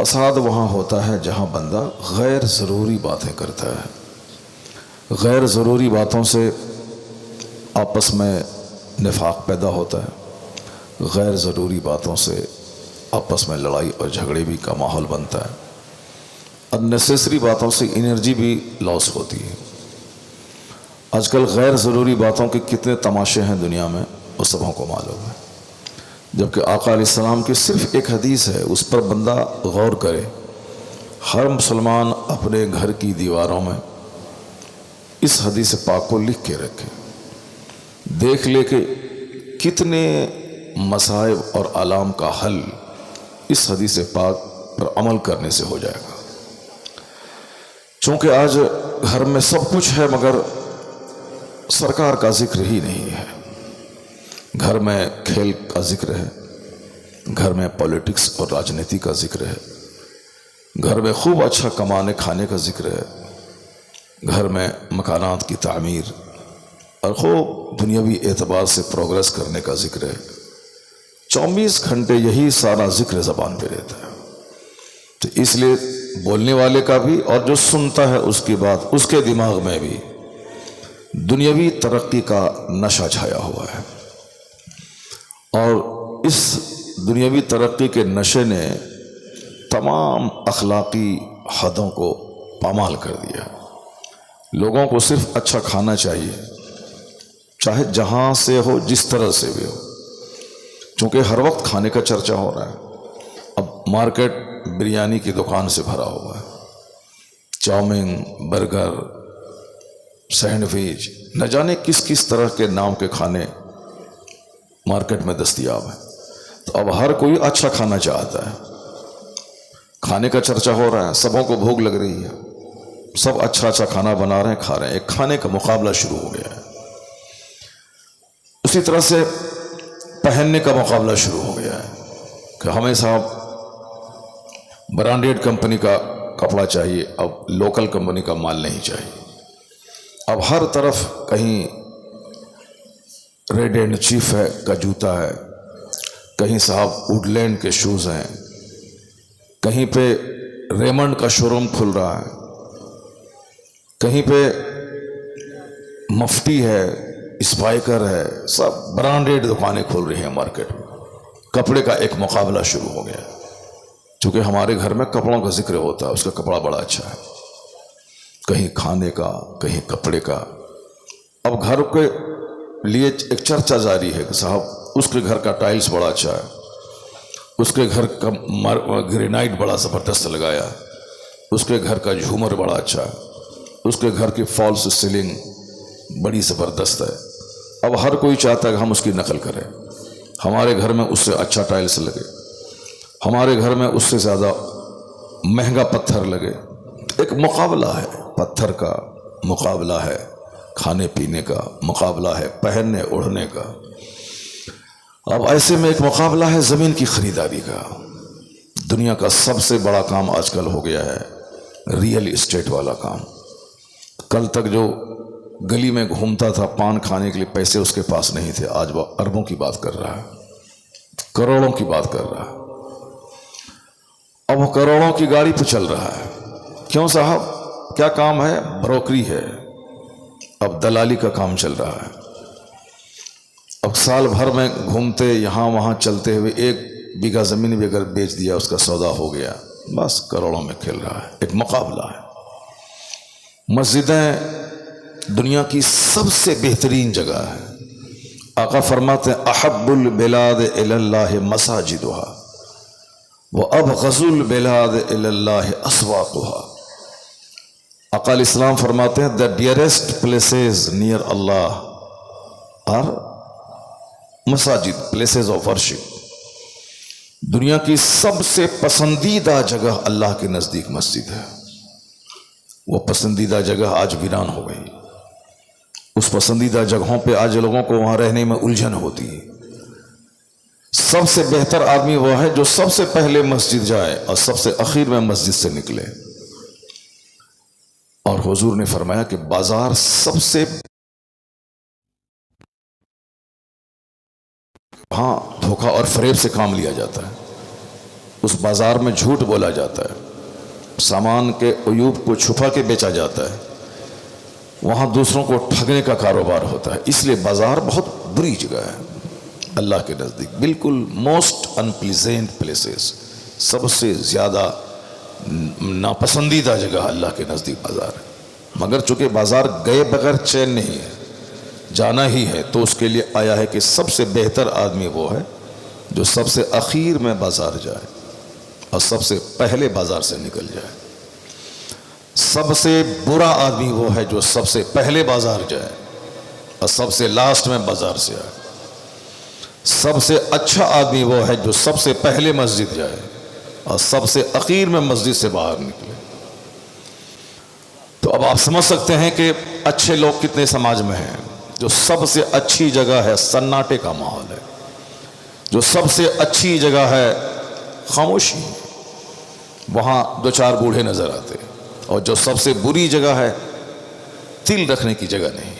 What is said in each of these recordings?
فساد وہاں ہوتا ہے جہاں بندہ غیر ضروری باتیں کرتا ہے، غیر ضروری باتوں سے آپس میں نفاق پیدا ہوتا ہے، غیر ضروری باتوں سے آپس میں لڑائی اور جھگڑے بھی کا ماحول بنتا ہے، اننیسیسری باتوں سے انرجی بھی لاس ہوتی ہے۔ آج کل غیر ضروری باتوں کے کتنے تماشے ہیں دنیا میں وہ سبوں کو معلوم ہے، جبکہ آقا علیہ السلام کی صرف ایک حدیث ہے، اس پر بندہ غور کرے۔ ہر مسلمان اپنے گھر کی دیواروں میں اس حدیث پاک کو لکھ کے رکھے، دیکھ لے کہ کتنے مصائب اور آلام کا حل اس حدیث پاک پر عمل کرنے سے ہو جائے گا۔ چونکہ آج گھر میں سب کچھ ہے مگر سرکار کا ذکر ہی نہیں ہے، گھر میں کھیل کا ذکر ہے، گھر میں پولیٹکس اور راجنیتی کا ذکر ہے، گھر میں خوب اچھا کمانے کھانے کا ذکر ہے، گھر میں مکانات کی تعمیر اور خوب دنیاوی اعتبار سے پروگریس کرنے کا ذکر ہے۔ 24 گھنٹے یہی سارا ذکر زبان پہ رہتا ہے، تو اس لیے بولنے والے کا بھی اور جو سنتا ہے اس کی بات، اس کے دماغ میں بھی دنیاوی ترقی کا نشہ چھایا ہوا ہے، اور اس دنیاوی ترقی کے نشے نے تمام اخلاقی حدوں کو پامال کر دیا۔ لوگوں کو صرف اچھا کھانا چاہیے، چاہے جہاں سے ہو، جس طرح سے بھی ہو، چونکہ ہر وقت کھانے کا چرچا ہو رہا ہے۔ اب مارکیٹ بریانی کی دکان سے بھرا ہوا ہے، چاؤمین، برگر، سینڈوچ، نہ جانے کس کس طرح کے نام کے کھانے مارکیٹ میں دستیاب ہیں۔ تو اب ہر کوئی اچھا کھانا چاہتا ہے، کھانے کا چرچا ہو رہا ہے، سبوں کو بھوک لگ رہی ہے، سب اچھا اچھا کھانا بنا رہے ہیں، کھا رہے ہیں، ایک کھانے کا مقابلہ شروع ہو گیا ہے۔ اسی طرح سے پہننے کا مقابلہ شروع ہو گیا ہے کہ ہمیں صاحب برانڈیڈ کمپنی کا کپڑا چاہیے، اب لوکل کمپنی کا مال نہیں چاہیے۔ اب ہر طرف کہیں ریڈ اینڈ چیف ہے کا جوتا ہے، کہیں صاحب ووڈ لینڈ کے شوز ہیں، کہیں پہ ریمنڈ کا شو روم کھل رہا ہے، کہیں پہ مفتی ہے، اسپائکر ہے، سب برانڈیڈ دکانیں کھل رہی ہیں مارکیٹ میں۔ کپڑے کا ایک مقابلہ شروع ہو گیا، چونکہ ہمارے گھر میں کپڑوں کا ذکر ہوتا ہے، اس کا کپڑا بڑا اچھا ہے، کہیں کھانے کا، کہیں کپڑے کا۔ اب گھر کے لیے ایک چرچا جاری ہے کہ صاحب اس کے گھر کا ٹائلز بڑا اچھا ہے، اس کے گھر کا گرینائٹ بڑا زبردست لگایا ہے، اس کے گھر کا جھومر بڑا اچھا ہے، اس کے گھر کی فالس سیلنگ بڑی زبردست ہے۔ اب ہر کوئی چاہتا ہے کہ ہم اس کی نقل کریں، ہمارے گھر میں اس سے اچھا ٹائلز لگے، ہمارے گھر میں اس سے زیادہ مہنگا پتھر لگے۔ ایک مقابلہ ہے، پتھر کا مقابلہ ہے، کھانے پینے کا مقابلہ ہے، پہننے اوڑھنے کا۔ اب ایسے میں ایک مقابلہ ہے زمین کی خریداری کا۔ دنیا کا سب سے بڑا کام آج کل ہو گیا ہے ریئل اسٹیٹ والا کام۔ کل تک جو گلی میں گھومتا تھا پان کھانے کے لیے پیسے اس کے پاس نہیں تھے، آج وہ اربوں کی بات کر رہا ہے، کروڑوں کی بات کر رہا ہے۔ اب وہ کروڑوں کی گاڑی پہ چل رہا ہے۔ کیوں صاحب؟ کیا کام ہے؟ بروکری ہے، اب دلالی کا کام چل رہا ہے۔ اب سال بھر میں گھومتے یہاں وہاں چلتے ہوئے 1 بیگھہ زمین بھی اگر بیچ دیا اس کا سودا ہو گیا، بس کروڑوں میں کھیل رہا ہے۔ ایک مقابلہ ہے۔ مسجدیں دنیا کی سب سے بہترین جگہ ہے۔ آقا فرماتے ہیں احب البلاد الی اللہ مساجدها وابغض البلاد الی اللہ اسواقها۔ آقا علیہ السلام فرماتے ہیں the dearest places near Allah are مساجد، places of worship۔ دنیا کی سب سے پسندیدہ جگہ اللہ کے نزدیک مسجد ہے۔ وہ پسندیدہ جگہ آج ویران ہو گئی۔ اس پسندیدہ جگہوں پہ آج لوگوں کو وہاں رہنے میں الجھن ہوتی ہے۔ سب سے بہتر آدمی وہ ہے جو سب سے پہلے مسجد جائے اور سب سے اخیر میں مسجد سے نکلے۔ اور حضور نے فرمایا کہ بازار سب سے ہاں دھوکہ اور فریب سے کام لیا جاتا ہے۔ اس بازار میں جھوٹ بولا جاتا ہے، سامان کے عیوب کو چھپا کے بیچا جاتا ہے، وہاں دوسروں کو ٹھگنے کا کاروبار ہوتا ہے. اس لیے بازار بہت بری جگہ ہے اللہ کے نزدیک، بالکل موسٹ انپلیزنٹ پلیسز، سب سے زیادہ ناپسندیدہ جگہ اللہ کے نزدیک بازار ہے. مگر چونکہ بازار گئے بغیر چین نہیں ہے، جانا ہی ہے، تو اس کے لیے آیا ہے کہ سب سے بہتر آدمی وہ ہے جو سب سے اخیر میں بازار جائے اور سب سے پہلے بازار سے نکل جائے. سب سے برا آدمی وہ ہے جو سب سے پہلے بازار جائے اور سب سے لاسٹ میں بازار سے آئے. سب سے اچھا آدمی وہ ہے جو سب سے پہلے مسجد جائے اور سب سے اخیر میں مسجد سے باہر نکلے. تو اب آپ سمجھ سکتے ہیں کہ اچھے لوگ کتنے سماج میں ہیں. جو سب سے اچھی جگہ ہے سناٹے کا ماحول ہے، جو سب سے اچھی جگہ ہے خاموشی، وہاں دو چار بوڑھے نظر آتے. اور جو سب سے بری جگہ ہے دل رکھنے کی جگہ نہیں،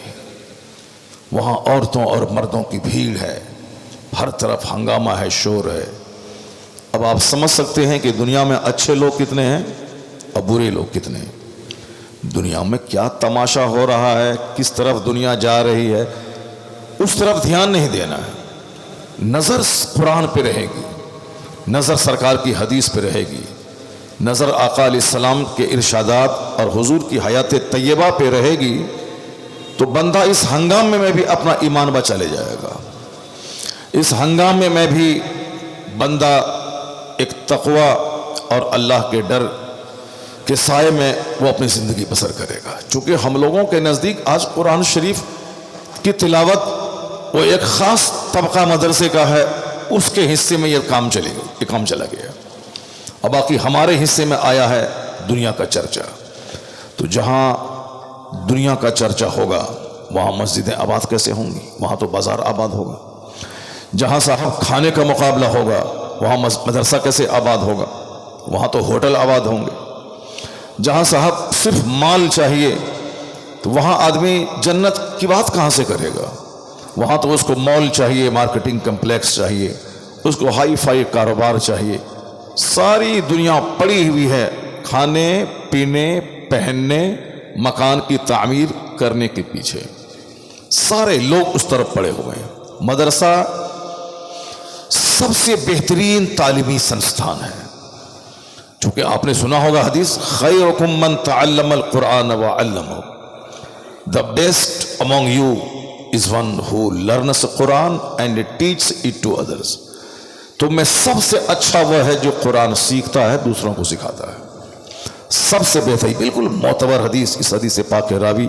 وہاں عورتوں اور مردوں کی بھیڑ ہے، ہر طرف ہنگامہ ہے، شور ہے. اب آپ سمجھ سکتے ہیں کہ دنیا میں اچھے لوگ کتنے ہیں اور برے لوگ کتنے ہیں. دنیا میں کیا تماشا ہو رہا ہے، کس طرف دنیا جا رہی ہے، اس طرف دھیان نہیں دینا ہے. نظر قرآن پہ رہے گی، نظر سرکار کی حدیث پہ رہے گی، نظر آقا علیہ السلام کے ارشادات اور حضور کی حیات طیبہ پہ رہے گی، تو بندہ اس ہنگامے میں بھی اپنا ایمان بچا لے جائے گا. اس ہنگامے میں بھی بندہ ایک تقوی اور اللہ کے ڈر کے سائے میں وہ اپنی زندگی بسر کرے گا. چونکہ ہم لوگوں کے نزدیک آج قرآن شریف کی تلاوت وہ ایک خاص طبقہ مدرسے کا ہے، اس کے حصے میں یہ کام چلا گیا، اور باقی ہمارے حصے میں آیا ہے دنیا کا چرچا. تو جہاں دنیا کا چرچا ہوگا وہاں مسجدیں آباد کیسے ہوں گی؟ وہاں تو بازار آباد ہوگا. جہاں صاحب کھانے کا مقابلہ ہوگا وہاں مدرسہ کیسے آباد ہوگا؟ وہاں تو ہوٹل آباد ہوں گے. جہاں صاحب صرف مال چاہیے تو وہاں آدمی جنت کی بات کہاں سے کرے گا؟ وہاں تو اس کو مال چاہیے، مارکیٹنگ کمپلیکس چاہیے، اس کو ہائی فائی کاروبار چاہیے. ساری دنیا پڑی ہوئی ہے کھانے پینے پہننے مکان کی تعمیر کرنے کے پیچھے، سارے لوگ اس طرف پڑے ہوئے ہیں. مدرسہ سب سے بہترین تعلیمی سنستھان ہے. چونکہ آپ نے سنا ہوگا حدیث، خیرکم من تعلم القرآن وعلمہ، the best among you is one who learns Quran and teaches it to others. تو میں سب سے اچھا وہ ہے جو قرآن سیکھتا ہے دوسروں کو سکھاتا ہے. سب سے بہترین، بالکل معتبر حدیث. اس حدیث پاک کے راوی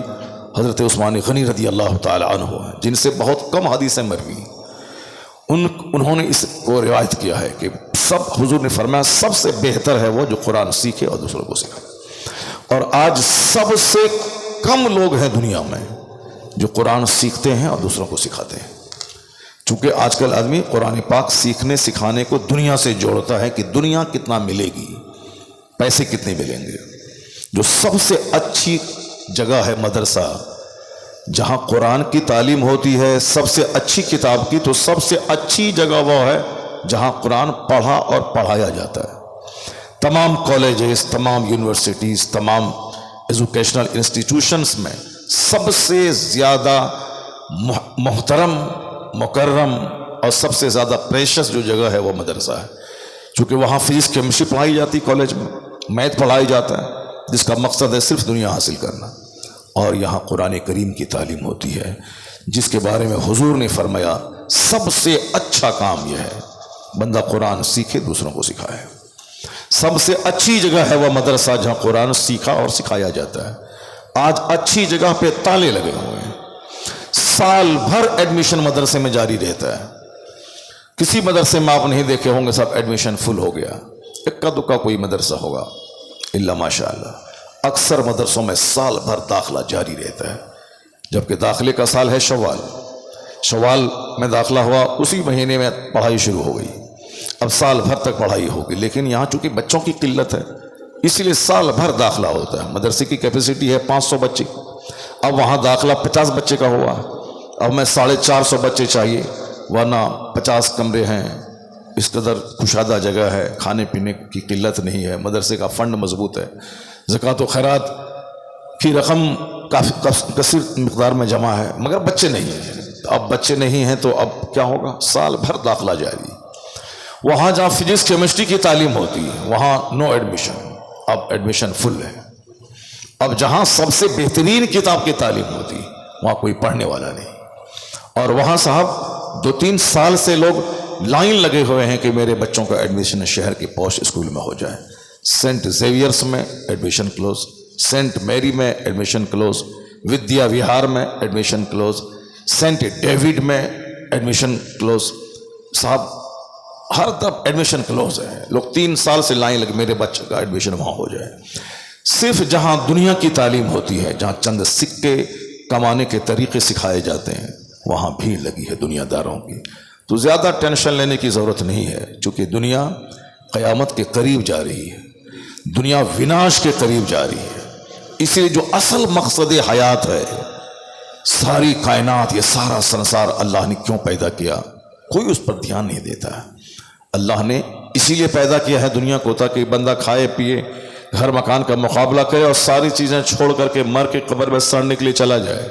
حضرت عثمان غنی رضی اللہ تعالی عنہ ہیں، جن سے بہت کم حدیثیں مروی. انہوں نے اس کو روایت کیا ہے کہ حضور نے فرمایا سب سے بہتر ہے وہ جو قرآن سیکھے اور دوسروں کو سکھائے. اور آج سب سے کم لوگ ہیں دنیا میں جو قرآن سیکھتے ہیں اور دوسروں کو سکھاتے ہیں. چونکہ آج کل آدمی قرآن پاک سیکھنے سکھانے کو دنیا سے جوڑتا ہے کہ دنیا کتنا ملے گی، پیسے کتنے ملیں گے. جو سب سے اچھی جگہ ہے مدرسہ، جہاں قرآن کی تعلیم ہوتی ہے، سب سے اچھی کتاب کی، تو سب سے اچھی جگہ وہ ہے جہاں قرآن پڑھا اور پڑھایا جاتا ہے. تمام کالجز، تمام یونیورسٹیز، تمام ایجوکیشنل انسٹیٹیوشنز میں سب سے زیادہ محترم، مکرم اور سب سے زیادہ پریشس جو جگہ ہے وہ مدرسہ ہے. چونکہ وہاں فزکس کیمسٹری پڑھائی جاتی، کالج میں میتھ پڑھائی جاتا ہے جس کا مقصد ہے صرف دنیا حاصل کرنا. اور یہاں قرآن کریم کی تعلیم ہوتی ہے جس کے بارے میں حضور نے فرمایا سب سے اچھا کام یہ ہے بندہ قرآن سیکھے دوسروں کو سکھائے. سب سے اچھی جگہ ہے وہ مدرسہ جہاں قرآن سیکھا اور سکھایا جاتا ہے. آج اچھی جگہ پہ تالے لگے ہوئے ہیں، سال بھر ایڈمیشن مدرسے میں جاری رہتا ہے. کسی مدرسے میں آپ نہیں دیکھے ہوں گے سب ایڈمیشن فل ہو گیا، اکا دکا کوئی مدرسہ ہوگا الا ماشاء اللہ. اکثر مدرسوں میں سال بھر داخلہ جاری رہتا ہے، جبکہ داخلے کا سال ہے شوال میں داخلہ ہوا، اسی مہینے میں پڑھائی شروع ہو گئی. اب سال بھر تک پڑھائی ہوگی. لیکن یہاں چونکہ بچوں کی قلت ہے اس لیے سال بھر داخلہ ہوتا ہے. مدرسے کی کیپیسٹی ہے 500 بچے، اب وہاں داخلہ 50 بچے کا ہوا، اب میں 450 بچے چاہیے، ورنہ 50 کمرے ہیں اس قدر کشادہ جگہ ہے، کھانے پینے کی قلت نہیں ہے، مدرسے کا فنڈ مضبوط ہے، زکوٰۃ و خیرات کی رقم کافی کثیر مقدار میں جمع ہے، مگر بچے نہیں ہیں۔ اب بچے نہیں ہیں تو اب کیا ہوگا؟ سال بھر داخلہ جاری۔ وہاں جہاں فزکس کیمسٹری کی تعلیم ہوتی ہے وہاں نو ایڈمیشن، اب ایڈمیشن فل ہے۔ اب جہاں سب سے بہترین کتاب کی تعلیم ہوتی وہاں کوئی پڑھنے والا نہیں، اور وہاں صاحب 2-3 سال سے لوگ لائن لگے ہوئے ہیں کہ میرے بچوں کا ایڈمیشن شہر کے پوش اسکول میں ہو جائے۔ سینٹ زیویئرس میں ایڈمیشن کلوز، سینٹ میری میں ایڈمیشن کلوز، ودیا وہار میں ایڈمیشن کلوز، سینٹ ڈیوڈ میں ایڈمیشن کلوز۔ صاحب ہر طرف ایڈمیشن کلوز ہے، لوگ 3 سال سے لائن لگے میرے بچے کا ایڈمیشن وہاں ہو جائے۔ صرف جہاں دنیا کی تعلیم ہوتی ہے، جہاں چند سکے کمانے کے طریقے سکھائے جاتے ہیں، وہاں بھیڑ لگی ہے دنیا داروں کی۔ تو زیادہ ٹینشن لینے کی ضرورت نہیں ہے، چونکہ دنیا قیامت کے قریب جا رہی ہے، دنیا وناش کے قریب جا رہی ہے۔ اس لیے جو اصل مقصد حیات ہے، ساری کائنات، یہ سارا سنسار اللہ نے کیوں پیدا کیا، کوئی اس پر دھیان نہیں دیتا ہے۔ اللہ نے اسی لیے پیدا کیا ہے دنیا کو، تاکہ بندہ کھائے پیے، گھر مکان کا مقابلہ کرے اور ساری چیزیں چھوڑ کر کے مر کے قبر میں سڑنے کے لیے چلا جائے۔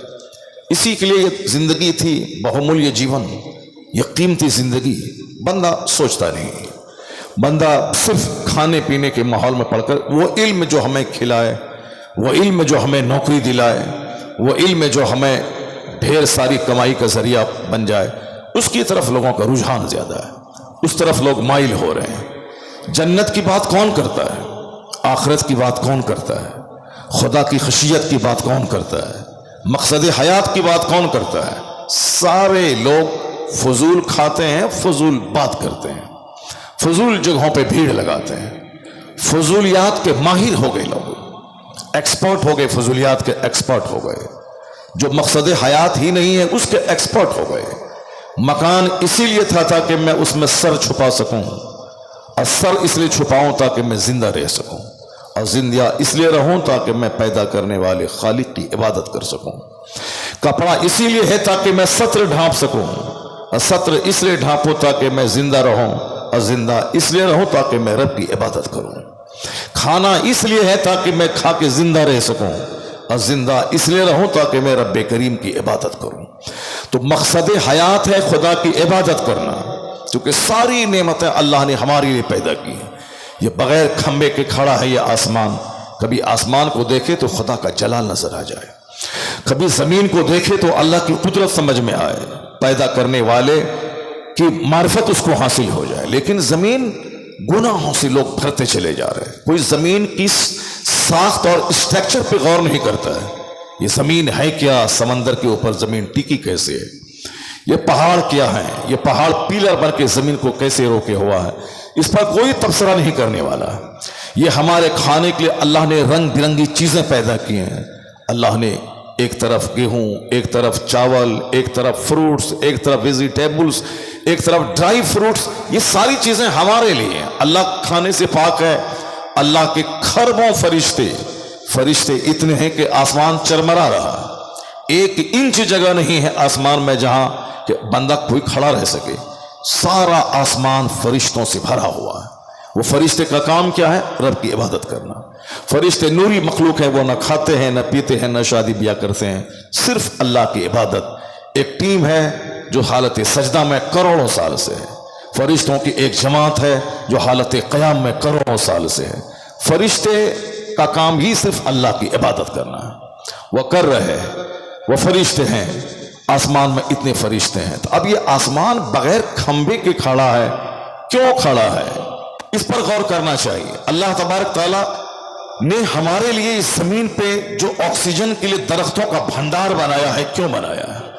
اسی کے لیے یہ زندگی تھی، بہمولیہ جیون، یہ قیمتی زندگی۔ بندہ سوچتا نہیں، بندہ صرف کھانے پینے کے ماحول میں پڑھ کر وہ علم جو ہمیں کھلائے، وہ علم جو ہمیں نوکری دلائے، وہ علم جو ہمیں ڈھیر ساری کمائی کا ذریعہ بن جائے، اس کی طرف لوگوں کا رجحان زیادہ ہے، اس طرف لوگ مائل ہو رہے ہیں۔ جنت کی بات کون کرتا ہے؟ آخرت کی بات کون کرتا ہے؟ خدا کی خشیت کی بات کون کرتا ہے؟ مقصد حیات کی بات کون کرتا ہے؟ سارے لوگ فضول کھاتے ہیں، فضول بات کرتے ہیں، فضول جگہوں پہ بھیڑ لگاتے ہیں، فضولیات کے ماہر ہو گئے لوگ، ایکسپرٹ ہو گئے، فضولیات کے ایکسپرٹ ہو گئے، جو مقصد حیات ہی نہیں ہے اس کے ایکسپرٹ ہو گئے۔ مکان اسی لیے تھا کہ میں اس میں سر چھپا سکوں، اور سر اس لیے چھپاؤں تاکہ میں زندہ رہ سکوں، اور زندہ اس لیے رہوں تاکہ میں پیدا کرنے والے خالق کی عبادت کر سکوں۔ کپڑا اسی لیے ہے تاکہ میں ستر ڈھانپ سکوں، اور ستر اس لیے ڈھانپوں تاکہ میں زندہ رہوں، اور زندہ اس لیے رہوں تاکہ میں رب کی عبادت کروں۔ کھانا اس لیے ہے تاکہ میں کھا کے زندہ رہ سکوں، اور زندہ اس لیے رہوں تاکہ میں رب کریم کی عبادت کروں۔ تو مقصد حیات ہے خدا کی عبادت کرنا، کیونکہ ساری نعمتیں اللہ نے ہمارے لیے پیدا کی ہیں۔ یہ بغیر کھمبے کے کھڑا ہے یہ آسمان، کبھی آسمان کو دیکھے تو خدا کا جلال نظر آ جائے، کبھی زمین کو دیکھے تو اللہ کی قدرت سمجھ میں آئے، پیدا کرنے والے کی معرفت اس کو حاصل ہو جائے۔ لیکن زمین گناہوں سے لوگ بھرتے چلے جا رہے ہیں، کوئی زمین کی ساخت اور اسٹرکچر پہ غور نہیں کرتا ہے۔ یہ زمین ہے کیا؟ سمندر کے اوپر زمین ٹکی کیسے ہے؟ یہ پہاڑ کیا ہے؟ یہ پہاڑ پیلر بن کے زمین کو کیسے روکے ہوا ہے؟ اس پر کوئی تبصرہ نہیں کرنے والا۔ یہ ہمارے کھانے کے لیے اللہ نے رنگ برنگی چیزیں پیدا کی ہیں۔ اللہ نے ایک طرف گیہوں، ایک طرف چاول، ایک طرف فروٹس، ایک طرف ویجیٹیبلز، ایک طرف ڈرائی فروٹس، یہ ساری چیزیں ہمارے لیے ہیں۔ اللہ کھانے سے پاک ہے۔ اللہ کے کھربوں فرشتے اتنے ہیں کہ آسمان چرمرا رہا، 1 انچ جگہ نہیں ہے آسمان میں جہاں کہ بندہ کوئی کھڑا رہ سکے۔ سارا آسمان فرشتوں سے بھرا ہوا ہے۔ وہ فرشتے کا کام کیا ہے؟ رب کی عبادت کرنا۔ فرشتے نوری مخلوق ہیں، وہ نہ کھاتے ہیں، نہ پیتے ہیں، نہ شادی بیاہ کرتے ہیں، صرف اللہ کی عبادت۔ ایک ٹیم ہے جو حالت سجدہ میں کروڑوں سال سے ہے، فرشتوں کی ایک جماعت ہے جو حالت قیام میں کروڑوں سال سے ہے۔ فرشتے کا کام ہی صرف اللہ کی عبادت کرنا ہے، وہ کر رہے ہیں، وہ فرشتے ہیں۔ آسمان میں اتنے فرشتے ہیں، تو اب یہ آسمان بغیر کھمبے کے کھڑا ہے، کیوں کھڑا ہے؟ اس پر غور کرنا چاہیے۔ اللہ تبارک تعالیٰ نے ہمارے لیے اس زمین پہ جو آکسیجن کے لیے درختوں کا بھنڈار بنایا ہے، کیوں بنایا ہے؟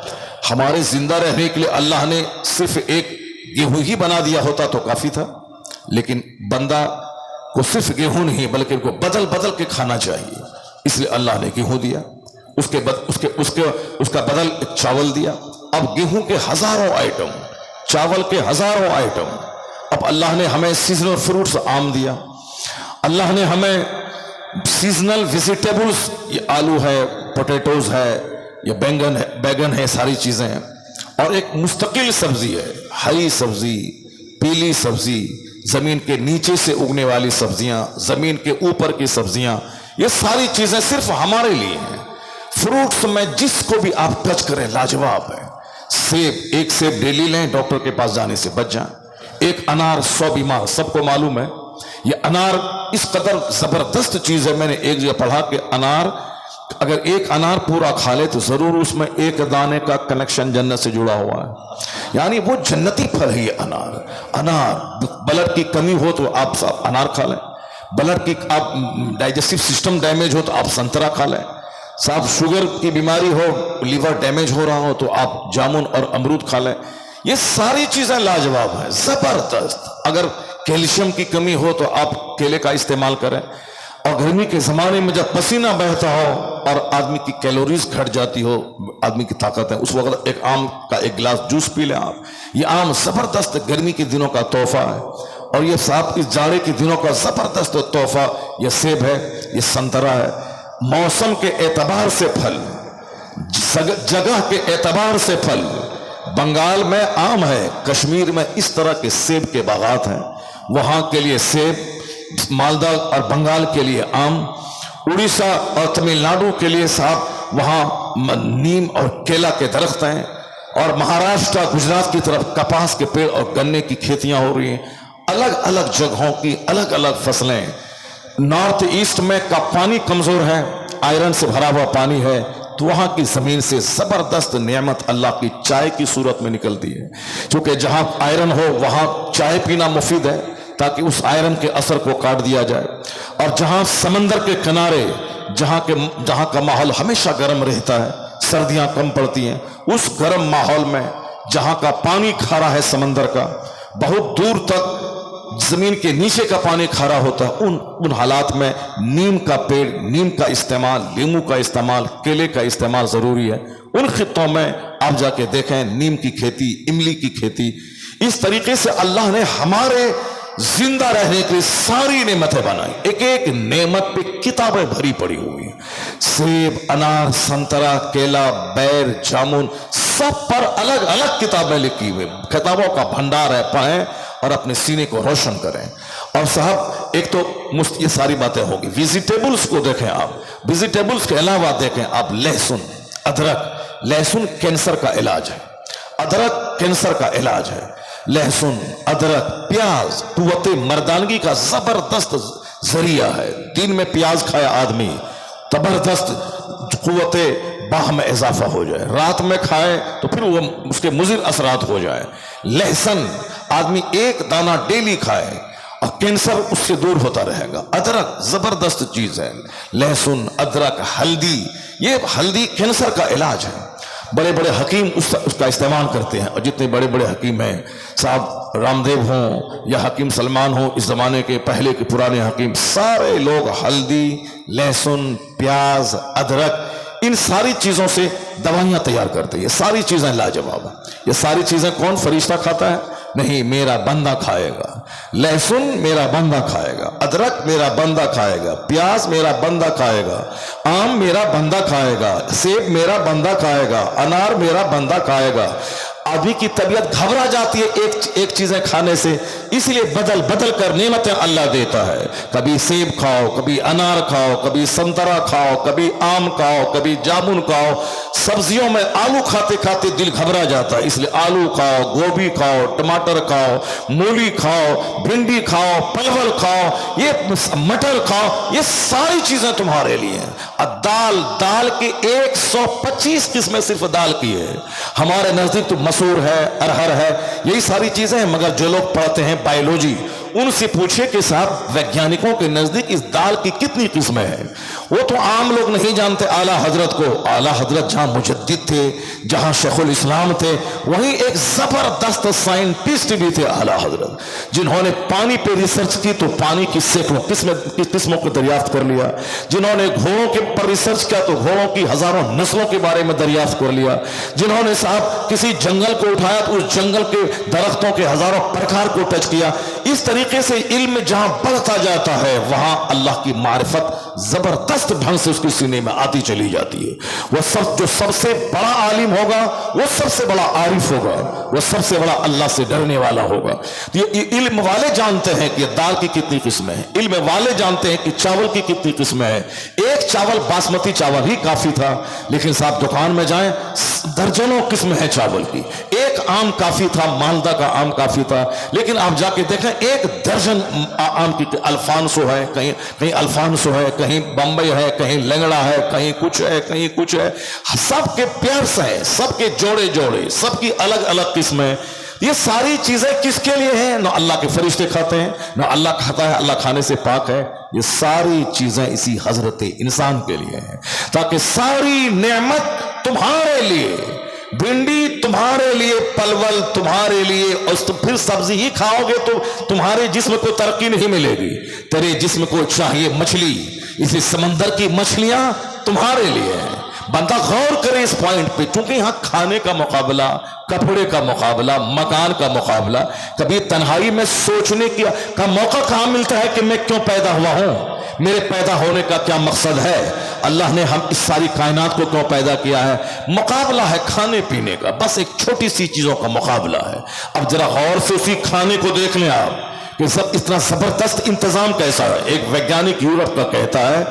ہمارے زندہ رہنے کے لیے اللہ نے صرف ایک گیہوں ہی بنا دیا ہوتا تو کافی تھا، لیکن بندہ کو صرف گیہوں نہیں بلکہ ان کو بدل بدل کے کھانا چاہیے، اس لیے اللہ نے گیہوں دیا، اس کا بدل چاول دیا۔ اب گیہوں کے ہزاروں آئٹم، چاول کے ہزاروں آئٹم۔ اب اللہ نے ہمیں سیزنل فروٹس آم دیا، اللہ نے ہمیں سیزنل ویجیٹیبلز، یہ آلو ہے، پوٹیٹوز ہے، یہ بیگن ہے، ساری چیزیں ہیں، اور ایک مستقل سبزی ہے، ہری سبزی، پیلی سبزی، زمین کے نیچے سے اگنے والی سبزیاں، زمین کے اوپر کی سبزیاں، یہ ساری چیزیں صرف ہمارے لیے ہیں۔ فروٹس میں جس کو بھی آپ ٹچ کریں لاجواب ہے۔ سیب، ایک سیب ڈیلی لیں، ڈاکٹر کے پاس جانے سے بچ جائیں۔ ایک انار 100 بیمار، سب کو معلوم ہے یہ انار اس قدر زبردست چیز ہے۔ میں نے ایک جگہ پڑھا کہ انار، اگر ایک انار پورا کھا لے تو ضرور اس میں ایک دانے کا کنیکشن جنت سے جڑا ہوا ہے، یعنی وہ جنتی پھل ہے یہ انار۔ انار، بلڈ کی کمی ہو تو آپ انار کھا لیں، بلڈ کی آپ ڈائجسٹو سسٹم ڈیمیج ہو تو آپ سنترا کھا لیں، صاحب شوگر کی بیماری ہو، لیور ڈیمیج ہو رہا ہو تو آپ جامن اور امرود کھا لیں۔ یہ ساری چیزیں لاجواب ہیں، زبردست۔ اگر کیلشیم کی کمی ہو تو آپ کیلے کا استعمال کریں، اور گرمی کے زمانے میں جب پسینہ بہتا ہو اور آدمی کی کیلوریز گھٹ جاتی ہو، آدمی کی طاقت ہے، اس وقت ایک آم کا ایک گلاس جوس پی لیں آپ۔ یہ آم زبردست گرمی کے دنوں کا تحفہ ہے، اور یہ صاحب اس جاڑے کے دنوں کا زبردست تحفہ یہ سیب ہے، یہ سنترا ہے۔ موسم کے اعتبار سے پھل، جگہ کے اعتبار سے پھل، بنگال میں آم ہے، کشمیر میں اس طرح کے سیب کے باغات ہیں، وہاں کے لیے سیب، مالدہ اور بنگال کے لیے آم، اڑیسہ اور تمل ناڈو کے لیے صاحب وہاں نیم اور کیلا کے درخت ہیں، اور مہاراشٹر گجرات کی طرف کپاس کے پیڑ اور گنے کی کھیتیاں ہو رہی ہیں۔ الگ الگ جگہوں کی الگ الگ فصلیں۔ نارتھ ایسٹ میں کا پانی کمزور ہے، آئرن سے بھرا ہوا پانی ہے، تو وہاں کی زمین سے زبردست نعمت اللہ کی چائے کی صورت میں نکلتی ہے، چونکہ جہاں آئرن ہو وہاں چائے پینا مفید ہے تاکہ اس آئرن کے اثر کو کاٹ دیا جائے۔ اور جہاں سمندر کے کنارے، جہاں کا ماحول ہمیشہ گرم رہتا ہے، سردیاں کم پڑتی ہیں، اس گرم ماحول میں جہاں کا پانی کھارا ہے سمندر کا، بہت دور تک زمین کے نیچے کا پانی کھارا ہوتا ہے، ان حالات میں نیم کا پیڑ، نیم کا استعمال، لیمو کا استعمال، کیلے کا استعمال ضروری ہے۔ ان خطوں میں آپ جا کے دیکھیں نیم کی کھیتی، املی کی کھیتی، اس طریقے سے اللہ نے ہمارے زندہ رہنے کی ساری نعمتیں بنائی۔ ایک ایک نعمت پہ کتابیں بھری پڑی ہوئی، سیب، انار، سنترا، کیلا، بیر، جامن، سب پر الگ الگ کتابیں لکھی ہوئی۔ کتابوں کا بھنڈار ہے، پڑھیں اور اپنے سینے کو روشن کریں۔ اور صاحب ایک تو یہ ساری باتیں ہوگی، ویجیٹیبلز کو دیکھیں آپ، ویجیٹیبلز کے علاوہ دیکھیں آپ لہسن، ادرک۔ لہسن کینسر کا علاج ہے، ادرک کینسر کا علاج ہے۔ لہسن، ادرک، پیاز قوت مردانگی کا زبردست ذریعہ ہے۔ دن میں پیاز کھائے آدمی زبردست قوت باہ میں اضافہ ہو جائے، رات میں کھائے تو پھر وہ اس کے مضر اثرات ہو جائے۔ لہسن آدمی ایک دانہ ڈیلی کھائے اور کینسر اس سے دور ہوتا رہے گا۔ ادرک زبردست چیز ہے، لہسن، ادرک، ہلدی، یہ ہلدی کینسر کا علاج ہے۔ بڑے بڑے حکیم اس کا استعمال کرتے ہیں، اور جتنے بڑے بڑے حکیم ہیں صاحب، رام دیو ہوں یا حکیم سلمان ہوں، اس زمانے کے پہلے کے پرانے حکیم، سارے لوگ ہلدی، لہسن، پیاز، ادرک، ان ساری چیزوں سے دوائیاں تیار کرتے ہیں۔ یہ ساری چیزیں لاجواب ہیں۔ یہ ساری چیزیں کون فرشتہ کھاتا ہے؟ نہیں، میرا بندہ کھائے گا۔ لہسن میرا بندہ کھائے گا، ادرک میرا بندہ کھائے گا، پیاز میرا بندہ کھائے گا، آم میرا بندہ کھائے گا، سیب میرا بندہ کھائے گا، انار میرا بندہ کھائے گا۔ آدمی کی طبیعت گھبرا جاتی ہے ایک چیزیں کھانے سے، اس لیے بدل بدل کر نعمتیں اللہ دیتا ہے۔ کبھی سیب کھاؤ، کبھی انار کھاؤ، کبھی سنترا کھاؤ، کبھی آم کھاؤ، کبھی جامن کھاؤ۔ سبزیوں میں آلو کھاتے کھاتے دل گھبرا جاتا ہے، اس لیے آلو کھاؤ، گوبھی کھاؤ، ٹماٹر کھاؤ، مولی کھاؤ، بھنڈی کھاؤ، پرول کھاؤ، یہ مٹر کھاؤ، یہ ساری چیزیں تمہارے لیے ہیں۔ دال کی 125 قسمیں صرف دال کی ہے، ہمارے نزدیک تو مسور ہے، ارہر ہے، یہی ساری چیزیں ہیں، مگر جو لوگ پڑھتے ہیں بایولوجی ان سے پوچھے کہ صاحب ویگیانکوں کے نزدیک اس دال کی کتنی قسمیں ہیں؟ وہ تو عام لوگ نہیں جانتے اعلیٰ حضرت کو۔ اعلیٰ حضرت جہاں مجدد تھے، جہاں شیخ الاسلام تھے، وہیں ایک زبردست سائنٹسٹ بھی تھے اعلیٰ حضرت، جنہوں نے پانی پہ ریسرچ کی تو پانی کی سینکڑوں قسموں کو دریافت کر لیا، جنہوں نے گھوڑوں کے پر ریسرچ کیا تو گھوڑوں کی ہزاروں نسلوں کے بارے میں دریافت کر لیا، جنہوں نے صاحب کسی جنگل کو اٹھایا تو اس جنگل کے درختوں کے ہزاروں پرکار کو ٹچ کیا۔ اس طریقے سے علم جہاں بڑھتا جاتا ہے وہاں اللہ کی معرفت زبردست ڈھنگ سے اس کے سینے میں آتی چلی جاتی ہے. وہ جو سب سے بڑا عالم ہوگا وہ سب سے بڑا عارف ہوگا, وہ سب سے بڑا اللہ سے ڈرنے والا ہوگا. یہ علم والے جانتے ہیں کہ دال کی کتنی قسمیں ہیں, علم والے جانتے ہیں کہ چاول کی کتنی قسمیں ہیں. ایک چاول باسمتی چاول ہی کافی تھا, لیکن صاحب دکان میں جائیں درجنوں قسم ہے چاول کی. ایک آم کافی تھا, مالدہ کا آم کافی تھا, لیکن آپ جا کے دیکھیں ایک درجن آم کی, الفانسو ہے, کہیں الفانسو ہے, کہیں بمبئی ہے, کہیں لنگڑا ہے, کہیں کچھ ہے, کہیں کچھ ہے. سب کے پیئرس ہیں, سب کے جوڑے جوڑے, سب کی الگ الگ قسمیں. یہ ساری چیزیں کس کے لیے ہیں؟ نہ اللہ کے فرشتے کھاتے ہیں, نہ اللہ کھاتا ہے, اللہ کھانے سے پاک ہے. یہ ساری چیزیں اسی حضرت انسان کے لیے ہیں, تاکہ ساری نعمت تمہارے لیے, بھنڈی تمہارے لیے, پلول تمہارے لیے, اور تم پھر سبزی ہی کھاؤ گے تو تمہارے جسم کو ترقی نہیں ملے گی. تیرے جسم کو چاہیے مچھلی, اسی سمندر کی مچھلیاں تمہارے لیے ہیں. بندہ غور کرے اس پوائنٹ پہ, چونکہ یہاں کھانے کا مقابلہ, کپڑے کا مقابلہ, مکان کا مقابلہ, کبھی تنہائی میں سوچنے کا موقع کہاں ملتا ہے کہ میں کیوں پیدا ہوا ہوں, میرے پیدا ہونے کا کیا مقصد ہے, اللہ نے ہم اس ساری کائنات کو کیوں پیدا کیا ہے. مقابلہ ہے کھانے پینے کا, بس ایک چھوٹی سی چیزوں کا مقابلہ ہے. اب ذرا غور سے اسی کھانے کو دیکھ لیں آپ کہ سب اتنا زبردست انتظام کیسا ہے. ایک ویگیانک یورپ کا کہتا ہے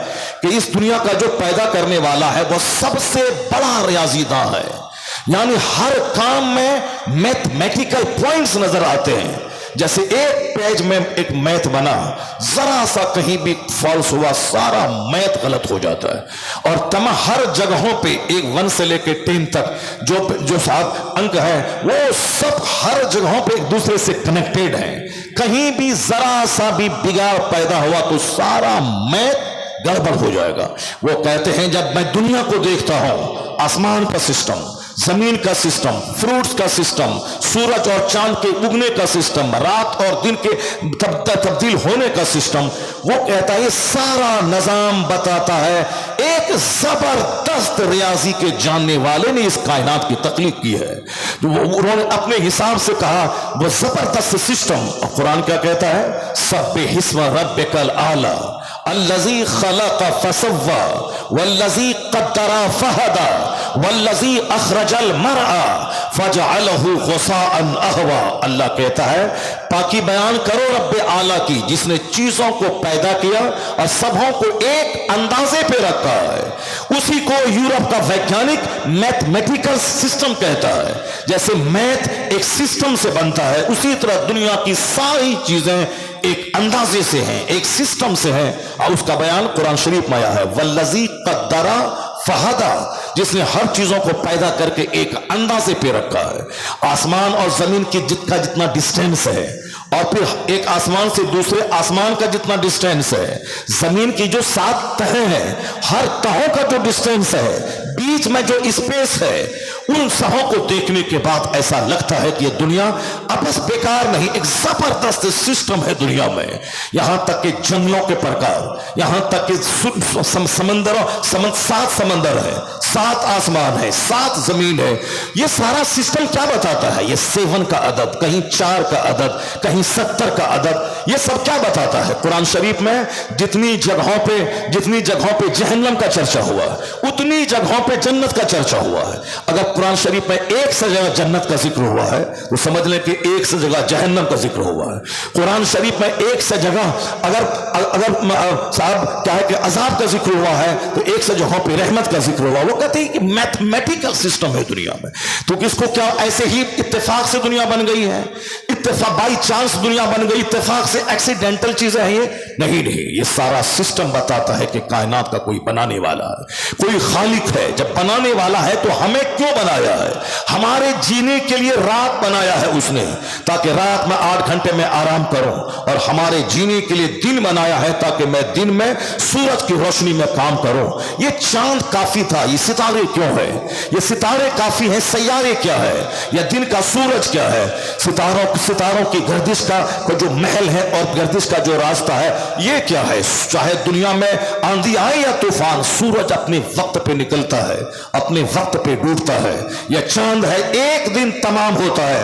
کہ اس دنیا کا جو پیدا کرنے والا ہے وہ سب سے بڑا ریاضی داں ہے, یعنی ہر کام میں میتھمیٹیکل پوائنٹس نظر آتے ہیں. جیسے ایک پیج میں ایک میتھ بنا, ذرا سا کہیں بھی فالس ہوا سارا میتھ غلط ہو جاتا ہے. اور تمام ہر جگہوں پہ ایک 1 سے لے کے 10 تک جو صاحب انک ہے وہ سب ہر جگہوں پہ ایک دوسرے سے کنیکٹڈ ہیں. کہیں بھی ذرا سا بھی بگاڑ پیدا ہوا تو سارا میتھ گڑبڑ ہو جائے گا. وہ کہتے ہیں جب میں دنیا کو دیکھتا ہوں, آسمان کا سسٹم, زمین کا سسٹم, فروٹس کا سسٹم, سورج اور چاند کے اگنے کا سسٹم, رات اور دن کے تبدیل ہونے کا سسٹم, وہ کہتا ہے یہ سارا نظام بتاتا ہے ایک زبردست ریاضی کے جاننے والے نے اس کائنات کی تخلیق کی ہے. انہوں نے اپنے حساب سے کہا وہ زبردست سسٹم. اور قرآن کیا کہتا ہے, سبح اسم ربک الاعلی الذی خلق فسوی والذی قدر فہدی والذی اخرج المرعى فجعلہ غثاء احوی. اللہ کہتا ہے پاکی بیان کرو رب اعلیٰ کی, جس نے چیزوں کو پیدا کیا اور سبوں کو ایک اندازے پہ رکھا ہے. اسی کو یورپ کا ویگیانک میتھمیٹیکل سسٹم کہتا ہے. جیسے میتھ ایک سسٹم سے بنتا ہے, اسی طرح دنیا کی ساری چیزیں ایک اندازے سے ہیں, ایک سسٹم سے ہیں. اور اس کا بیان قرآن شریف میں آیا ہے, والذی قدر فہدا, جس نے ہر چیزوں کو پیدا کر کے ایک اندازے پہ رکھا ہے. آسمان اور زمین کی جتنا ڈسٹینس ہے, اور پھر ایک آسمان سے دوسرے آسمان کا جتنا ڈسٹینس ہے, زمین کی جو 7 تہیں ہیں, ہر تہوں کا جو ڈسٹینس ہے, بیچ میں جو اسپیس ہے, ان سبوں کو دیکھنے کے بعد ایسا لگتا ہے کہ یہ دنیا بس بیکار نہیں, ایک زبردست سسٹم ہے دنیا میں. یہاں تک کہ جنگلوں کے پرکار, یہاں تک کہ سمندروں 7 سمندر ہے, 7 آسمان ہے, 7 زمین ہے. یہ سارا سسٹم کیا بتاتا ہے؟ یہ 7 کا عدد, کہیں 4 کا عدد, کہیں 70 کا عدد, یہ سب کیا بتاتا ہے؟ قرآن شریف میں جتنی جگہوں پہ جہنم کا چرچہ ہوا ہے اتنی جگہوں پہ جنت کا چرچہ ہوا ہے. اگر قرآن شریف میں ایک سے جگہ جنت کا ذکر ہوا ہے تو سمجھ لیں کہ ایک سے جگہ جہنم کا ذکر ہوا ہے. قرآن شریف میں ایک سے جگہ اگر صاحب کیا ہے کہ عذاب کا ذکر ہوا ہے تو ایک سے جگہوں پہ رحمت کا ذکر ہوا. وہ کہتے ہیں کہ میتھمیٹیکل سسٹم ہے دنیا میں. تو کس کو کیا ایسے ہی اتفاق سے دنیا بن گئی ہے, اتفاق بائی چانس دنیا بن گئی, اتفاق سے ایکسیڈنٹل چیزیں ہیں یہ نہیں. یہ سارا سسٹم بتاتا ہے کہ کائنات کا کوئی بنانے والا ہے, کوئی خالق ہے. جب بنانے والا ہے تو ہمیں کیوں بنایا ہے؟ ہمارے جینے کے لیے رات بنایا ہے اس نے, تاکہ رات میں 8 گھنٹے میں آرام کروں, اور ہمارے جینے کے لیے دن بنایا ہے تاکہ میں دن میں سورج کی روشنی میں کام کروں. یہ چاند کافی تھا, یہ ستارے کیوں ہے؟ یہ ستارے کافی ہیں, سیارے کیا ہے؟ یا دن کا سورج کیا ہے؟ ستاروں کی گردش کا جو محل ہے اور گردش کا جو راستہ ہے یہ کیا ہے؟ چاہے دنیا میں آندھی آئے یا طوفان, سورج اپنے وقت پہ نکلتا ہے, اپنے وقت پہ ڈوبتا ہے. یا چاند ہے, ایک دن تمام ہوتا ہے,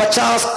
50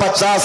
50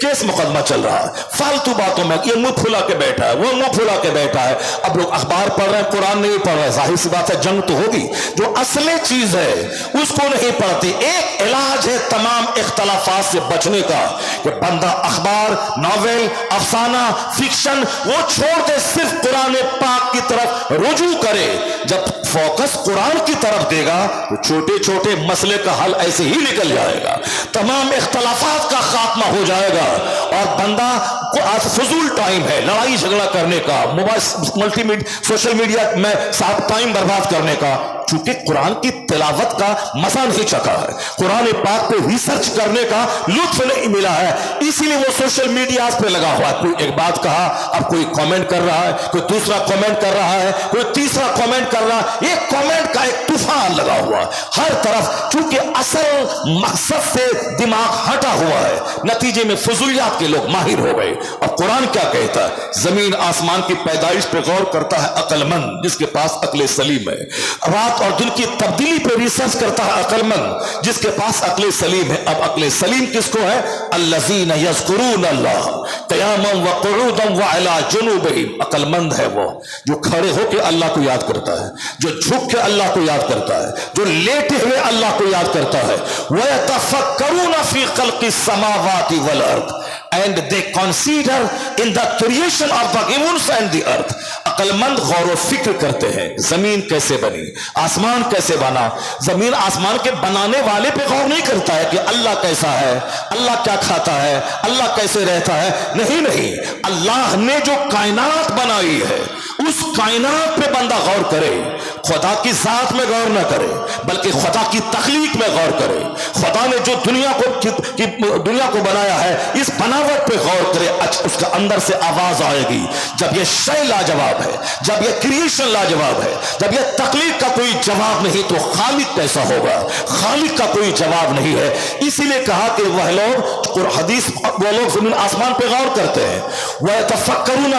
کیس مقدمہ چل رہا ہے فالتو باتوں میں. یہ منہ پھلا کے بیٹھا ہے, وہ منہ پھلا کے بیٹھا ہے. اب لوگ اخبار پڑھ رہے ہیں, قرآن نہیں پڑھ رہے. ظاہر سی بات ہے جنگ تو ہوگی. جو اصل چیز ہے اس کو نہیں پڑھتے. ایک علاج ہے تمام اختلافات سے بچنے کا کہ بندہ اخبار, ناول, افسانہ, فکشن وہ چھوڑ دے, صرف قرآن پاک کی طرف رجوع کرے. جب فوکس قرآن کی طرف دے گا تو چھوٹے چھوٹے مسئلے کا حل ایسے ہی نکل جائے گا, تمام اختلافات کا خاتمہ ہو جائے گا. اور بندہ آج فضول ٹائم ہے لڑائی جھگڑا کرنے کا, موبائل سوشل میڈیا میں ساتھ ٹائم برباد کرنے کا, چونکہ قرآن کی تلاوت کا مزہ نہیں چکا ہے, قرآن پاک پہ ریسرچ کرنے کا لطف نہیں ملا ہے, اسی لیے وہ سوشل میڈیا پہ لگا ہوا ہے. کوئی ایک بات کہا, اب کوئی کامنٹ کر رہا ہے, کوئی دوسرا کامنٹ کر رہا ہے, کوئی تیسرا کامنٹ کر رہا ہے. یہ کامنٹ کا ایک طوفان لگا ہوا ہر طرف, چونکہ اصل مقصد سے دماغ ہٹا ہوا ہے. نتیجے میں فضولیات کے لوگ ماہر ہو گئے. اب قرآن کیا کہتا ہے؟ زمین آسمان کی پیدائش پہ غور کرتا ہے عقل مند جس کے پاس عقل سلیم ہے. رات اور دن کی تبدیلی پہ ریسرچ کرتا ہے عقل مند جس کے پاس عقل سلیم ہے. اب عقل سلیم کس کو ہے؟ الذین یذکرون اللہ قیاما وقعودا وعلی جنوبہم. عقل مند ہے وہ جو کھڑے ہو کے اللہ کو یاد کرتا ہے, جو جھک کے اللہ کو یاد کرتا ہے, جو لیٹے ہوئے اللہ کو یاد کرتا ہے. وَيَتَفَكَّرُونَ فِي خَلْقِ السَّمَاوَاتِ وَالْأَرْضِ and they consider in the creation of the heavens and the earth. عقل مند غور و فکر کرتے ہیں زمین کیسے بنی, آسمان کیسے بنا. زمین آسمان کے بنانے والے پہ غور نہیں کرتا ہے کہ اللہ کیسا ہے, اللہ کیا کھاتا ہے, اللہ کیسے رہتا ہے. نہیں, اللہ نے جو کائنات بنائی ہے اس کائنات پہ بندہ غور کرے. خدا کی ذات میں غور نہ کرے بلکہ خدا کی تخلیق میں غور کرے. خدا نے جو دنیا کو بنایا ہے اس بناوٹ پہ غور کرے. اس کا اندر سے آواز آئے گی جب یہ شے لاجواب ہے, جب یہ کریشن لاجواب ہے, جب یہ تخلیق کا کوئی جواب نہیں تو خالق کیسا ہوگا. خالق کا کوئی جواب نہیں ہے. اسی لیے کہا کہ وہ لوگ حدیث وہ لوگ زمین آسمان پہ غور کرتے ہیں. وَيَتَفَكَّرُونَ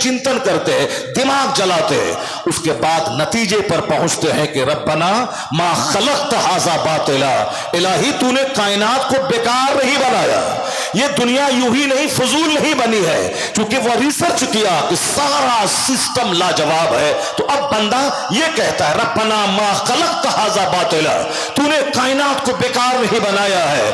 چنتن کرتے ہیں, دماغ جلاتے ہیں. اس کے بعد نتیجے پر پہنچتے ہیں کہ ربنا ما خلقت ھذا باطلا, الہی تو نے کائنات کو بیکار نہیں بنایا. یہ دنیا یوں ہی نہیں فضول نہیں بنی ہے, کیونکہ وہ ریسرچ کیا کہ سارا سسٹم لاجواب ہے. تو اب بندہ یہ کہتا ہے ربنا ما خلقت ھذا باطلا, تو نے کائنات کو بیکار نہیں بنایا ہے.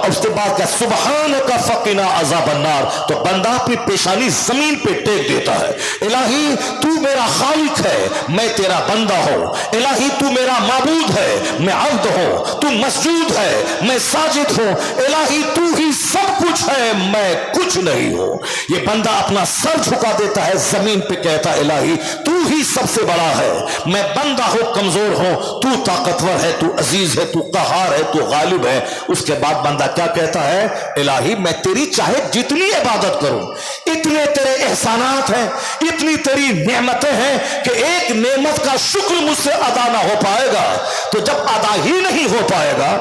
اس کے بعد کہ سبحانک فقنا عذاب النار, تو بندہ اپنی پیشانی زمین پہ ٹیک دیتا ہے. الہی تو میرا خالق ہے, میں تیرا بندہ ہوں. الہی تو میرا معبود ہے, میں عبد ہوں. تو مسجود ہے, میں ساجد ہوں. الہی تو ہی سب کچھ ہے, میں کچھ نہیں ہوں. یہ بندہ اپنا سر جھکا دیتا ہے زمین پہ, کہتا ہے الہی تو ہی سب سے بڑا ہے, میں بندہ ہوں, کمزور ہوں, تو طاقتور ہے, تو عزیز ہے, تو قہار ہے, تو غالب ہے. اس کے بعد بندہ کیا کہتا ہے؟ الہی میں تیری چاہے جتنی عبادت کروں, اتنے تیرے احسانات ہیں, اتنی تیری نعمتیں ہیں کہ ایک نعمت کا شکر مجھ سے ادا نہ ہو پائے گا. تو جب ادا ہی نہیں ہو پائے گا,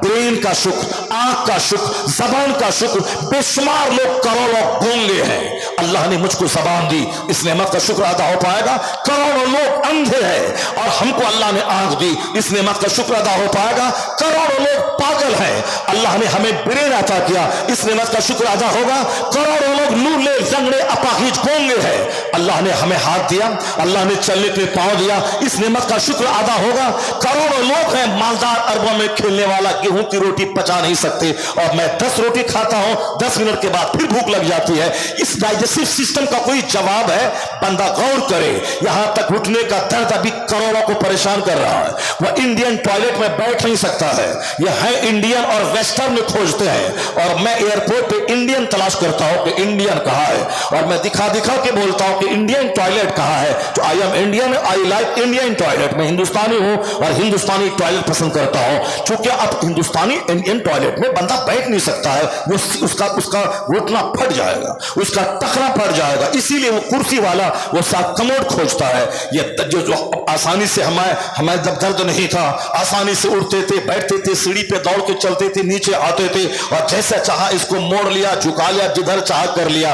برین کا شکر, آنکھ کا شکر, زبان کا شکر, بے شمار لوگ کروڑوں گونگے ہیں, اللہ نے مجھ کو زبان دی, اس نعمت کا شکر ادا ہو پائے گا. کروڑوں لوگ اندھے ہیں اور ہم کو اللہ نے آنکھ دی, اس نعمت کا شکر ادا ہو پائے گا. کروڑوں لوگ پاگل ہیں, اللہ نے ہمیں برین عطا کیا, اس نعمت کا شکر ادا ہوگا. کروڑوں لوگ لولے لنگڑے اپاہج گونگے ہیں, اللہ نے ہمیں ہاتھ دیا, اللہ نے چلنے کے پاؤں دیا, اس نعمت کا شکر ادا ہوگا. کروڑوں لوگ ہیں مالدار, اربوں میں کھیلنے والا, گیہوں کی روٹی پچا نہیں سکتے, اور میں 10 روٹی کھاتا ہوں, 10 منٹ کے بعد پھر بھوک لگ جاتی ہے. اس ڈائجسٹو سسٹم کا کوئی جواب ہے؟ بندہ غور کرے. یہاں تک اٹھنے کا درد ابھی کروڑوں کو پریشان کر رہا ہے. وہ انڈین ٹوائلٹ میں بیٹھ نہیں سکتا ہے. یہ ہے انڈین اور ویسٹرن میں کھوجتے ہیں, اور میں ایئرپورٹ پہ انڈین تلاش کرتا ہوں کہ انڈین کہاں ہے, اور میں دکھا کے بولتا ہوں کہ انڈین ٹوائلٹ کہاں ہے. تو I am Indian, I like Indian toilet, میں ہندوستانی ہوں اور ہندوستانی ٹوائلٹ پسند کرتا ہوں. چونکہ اب ہندوستانی انڈین ٹوائلٹ میں بندہ بیٹھ نہیں سکتا ہے, اس کا گھٹنا پھٹ جائے گا, اس کا ٹخنا پھٹ جائے گا, اسی لیے وہ کرسی والا وہ کموڈ کھوجتا ہے. یہ جو آسانی سے ہمیں جب درد نہیں تھا, آسانی سے اڑتے تھے, بیٹھتے تھے, سیڑھی پہ دوڑ کے چلتے تھے, نیچے آتے تھے, اور جیسا چاہا اس کو موڑ لیا, جھکا لیا, جدھر چاہ کر لیا.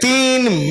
3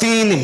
3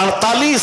48